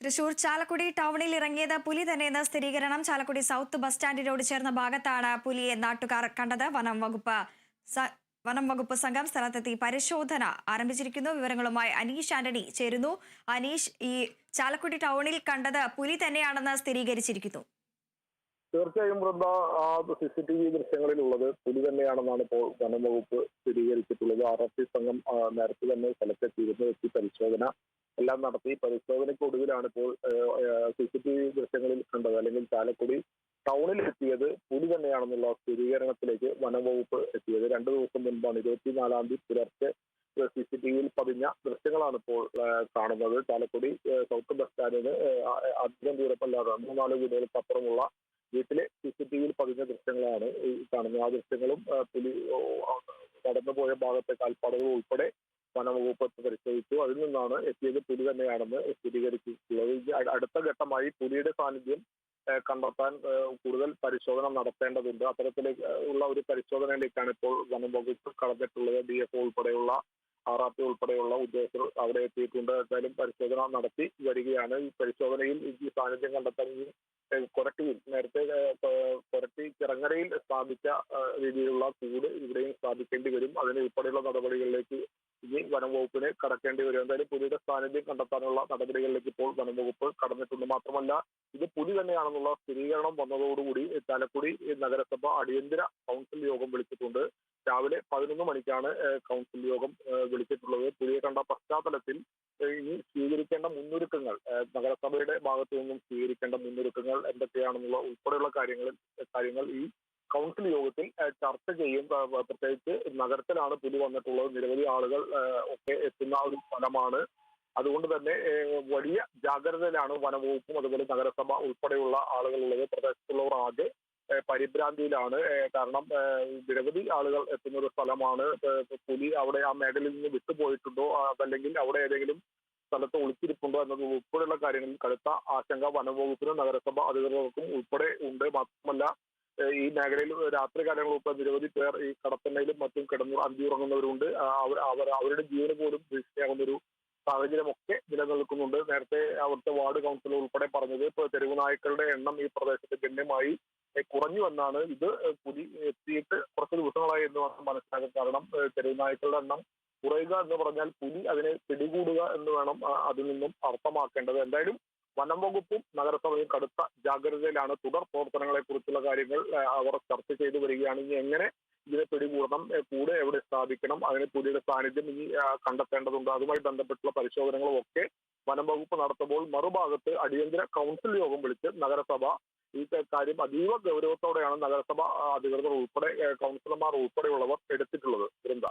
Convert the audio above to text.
തൃശൂർ ചാലക്കുടി ടൗണിൽ ഇറങ്ങിയത് പുലി തന്നെയെന്ന സ്ഥിരീകരണം. ചാലക്കുടി സൗത്ത് ബസ് സ്റ്റാൻഡിനോട് ചേർന്ന ഭാഗത്താണ് പുലിയെ നാട്ടുകാർ കണ്ടത്. വനം വകുപ്പ് സംഘം സ്ഥലത്തെത്തി പരിശോധന ആരംഭിച്ചിരിക്കുന്നു. വിവരങ്ങളുമായി അനീഷ് ആന്റണി ചേരുന്നു. അനീഷ്, ഈ ചാലക്കുടി ടൗണിൽ കണ്ടത് പുലി തന്നെയാണെന്ന് സ്ഥിരീകരിച്ചിരിക്കുന്നു. തീർച്ചയായും വൃന്ദ, CCTV ദൃശ്യങ്ങളിലുള്ളത് പുലി തന്നെയാണെന്നാണ് ഇപ്പോൾ വനം വകുപ്പ് സ്ഥിരീകരിച്ചിട്ടുള്ളത്. RRT സംഘം നേരത്തെ തന്നെ സ്ഥലത്തെത്തിയിരുന്നു. എത്തി പരിശോധന എല്ലാം നടത്തി. പരിശോധനയ്ക്കൊടുവിലാണ് ഇപ്പോൾ CCTV ദൃശ്യങ്ങളിൽ കണ്ടത്, അല്ലെങ്കിൽ ചാലക്കുടി ടൗണിൽ എത്തിയത് പുലി തന്നെയാണെന്നുള്ള സ്ഥിരീകരണത്തിലേക്ക് വനം വകുപ്പ് എത്തിയത്. 2 ദിവസം മുൻപാണ്, 24-ാം തീയതി പുലർച്ചെ CCTVയിൽ പതിഞ്ഞ ദൃശ്യങ്ങളാണ് ഇപ്പോൾ കാണുന്നത്. ചാലക്കുടി സൗത്ത് ബസ് സ്റ്റാൻഡിന് അധികം ദൂരമല്ലാതെ 3-4 വീടുകൾക്കപ്പുറമുള്ള വീട്ടിലെ CCTVയിൽ പതിഞ്ഞ ദൃശ്യങ്ങളാണ് ഈ കാണുന്നത്. ആ ദൃശ്യങ്ങളും പുലി കടന്നുപോയ ഭാഗത്തെ കാൽപ്പാടുകൾ ഉൾപ്പെടെ വനംവകുപ്പ് പരിശോധിച്ചു. അതിൽ നിന്നാണ് എത്തിയത് പുലി തന്നെയാണെന്ന് സ്ഥിരീകരിച്ചിട്ടുള്ളത്. അടുത്ത ഘട്ടമായി പുലിയുടെ സാന്നിധ്യം കണ്ടെത്താൻ കൂടുതൽ പരിശോധന നടത്തേണ്ടതുണ്ട്. അത്തരത്തിലേക്ക് ഉള്ള ഒരു പരിശോധനയിലേക്കാണ് ഇപ്പോൾ വനംവകുപ്പ് കടന്നിട്ടുള്ളത്. DFO ഉൾപ്പെടെയുള്ള RRT ഉൾപ്പെടെയുള്ള ഉദ്യോഗസ്ഥർ അവിടെ എത്തിയിട്ടുണ്ട്. എന്തായാലും പരിശോധന നടത്തി വരികയാണ്. ഈ പരിശോധനയിൽ ഈ സാന്നിധ്യം കണ്ടെത്താൻ കൊരട്ടിയിൽ നേരത്തെ കൊരട്ടി ചിറങ്ങരയിൽ സ്ഥാപിച്ച രീതിയിലുള്ള കൂട് ഇവിടെയും സ്ഥാപിക്കേണ്ടി വരും. അതിനുൾപ്പെടെയുള്ള നടപടികളിലേക്ക് ഇനി വനംവകുപ്പിന് കടക്കേണ്ടി വരും. എന്തായാലും പുലിയുടെ സാന്നിധ്യം കണ്ടെത്താനുള്ള നടപടികളിലേക്ക് ഇപ്പോൾ വനംവകുപ്പ് കടന്നിട്ടുണ്ട്. മാത്രമല്ല, ഇത് പുലി തന്നെയാണെന്നുള്ള സ്ഥിരീകരണം വന്നതോടുകൂടി ചാലക്കുടി നഗരസഭ അടിയന്തര കൗൺസിൽ യോഗം വിളിച്ചിട്ടുണ്ട്. രാവിലെ 11 മണിക്കാണ് കൗൺസിൽ യോഗം വിളിച്ചിട്ടുള്ളത്. പുലിയെ കണ്ട പശ്ചാത്തലത്തിൽ ഇനി സ്വീകരിക്കേണ്ട മുന്നൊരുക്കങ്ങൾ, നഗരസഭയുടെ ഭാഗത്തു നിന്നും സ്വീകരിക്കേണ്ട മുന്നൊരുക്കങ്ങൾ എന്തൊക്കെയാണെന്നുള്ള ഉൾപ്പെടെയുള്ള കാര്യങ്ങൾ ഈ കൗൺസിൽ യോഗത്തിൽ ചർച്ച ചെയ്യും. പ്രത്യേകിച്ച് നഗരത്തിലാണ് പുലി വന്നിട്ടുള്ളത്. നിരവധി ആളുകൾ ഒക്കെ എത്തുന്ന ഒരു സ്ഥലമാണ്. അതുകൊണ്ട് തന്നെ വലിയ ജാഗ്രതയിലാണ് വനംവകുപ്പും അതുപോലെ നഗരസഭ ഉൾപ്പെടെയുള്ള ആളുകളുള്ളത്. പ്രദേശത്തുള്ളവർ ആകെ പരിഭ്രാന്തിയിലാണ്. കാരണം നിരവധി ആളുകൾ എത്തുന്ന ഒരു സ്ഥലമാണ്. പുലി അവിടെ ആ മേഖലയിൽ നിന്ന് വിട്ടുപോയിട്ടുണ്ടോ, അതല്ലെങ്കിൽ അവിടെ ഏതെങ്കിലും സ്ഥലത്ത് ഒളിച്ചിരിപ്പുണ്ടോ എന്നത് ഉൾപ്പെടെയുള്ള കാര്യങ്ങളിൽ കടുത്ത ആശങ്ക വനംവകുപ്പിനും നഗരസഭ അധികൃതർക്കും ഉൾപ്പെടെ ഉണ്ട്. മാത്രമല്ല, ഈ മേഖലയിൽ രാത്രി കാലങ്ങൾ ഉൾപ്പെടെ നിരവധി പേർ ഈ കടത്തണ്ണയിലും മറ്റും കിടന്ന് അന്തിയുറങ്ങുന്നവരുണ്ട്. അവരുടെ ജീവന് പോലും ഭീഷണിയാകുന്ന ഒരു സാഹചര്യമൊക്കെ നിലനിൽക്കുന്നുണ്ട്. നേരത്തെ അവിടുത്തെ വാർഡ് കൗൺസിലർ ഉൾപ്പെടെ പറഞ്ഞത് ഇപ്പോൾ തെരുവ് നായ്ക്കളുടെ എണ്ണം ഈ പ്രദേശത്ത് ഗണ്യമായി കുറഞ്ഞു എന്നാണ്. ഇത് പുലി എത്തിയിട്ട് കുറച്ച് ദിവസങ്ങളായി എന്ന് വേണം മനസ്സിലാക്കാൻ. കാരണം തെരുവ് നായ്ക്കളുടെ എണ്ണം കുറയുക എന്ന് പറഞ്ഞാൽ പുലി അതിനെ പിടികൂടുക എന്ന് വേണം അതിൽ നിന്നും അർത്ഥമാക്കേണ്ടത്. എന്തായാലും വനം വകുപ്പും നഗരസഭയും കടുത്ത ജാഗ്രതയിലാണ്. തുടർ പ്രവർത്തനങ്ങളെ കുറിച്ചുള്ള കാര്യങ്ങൾ അവർ ചർച്ച ചെയ്തു വരികയാണ്. ഇനി എങ്ങനെ ഇതിനെ പിടികൂടണം, കൂടെ എവിടെ സ്ഥാപിക്കണം, അതിന് പുലിയുടെ സാന്നിധ്യം ഇനി കണ്ടെത്തേണ്ടതുണ്ട്. അതുമായി ബന്ധപ്പെട്ടുള്ള പരിശോധനകളും ഒക്കെ വനം വകുപ്പ് നടത്തുമ്പോൾ മറുഭാഗത്ത് അടിയന്തര കൗൺസിൽ യോഗം വിളിച്ച് നഗരസഭ ഈ കാര്യം അതീവ ഗൗരവത്തോടെയാണ് നഗരസഭ അധികൃതർ ഉൾപ്പെടെ കൗൺസിലർമാർ ഉൾപ്പെടെയുള്ളവർ എടുത്തിട്ടുള്ളത്. വൃന്ദ.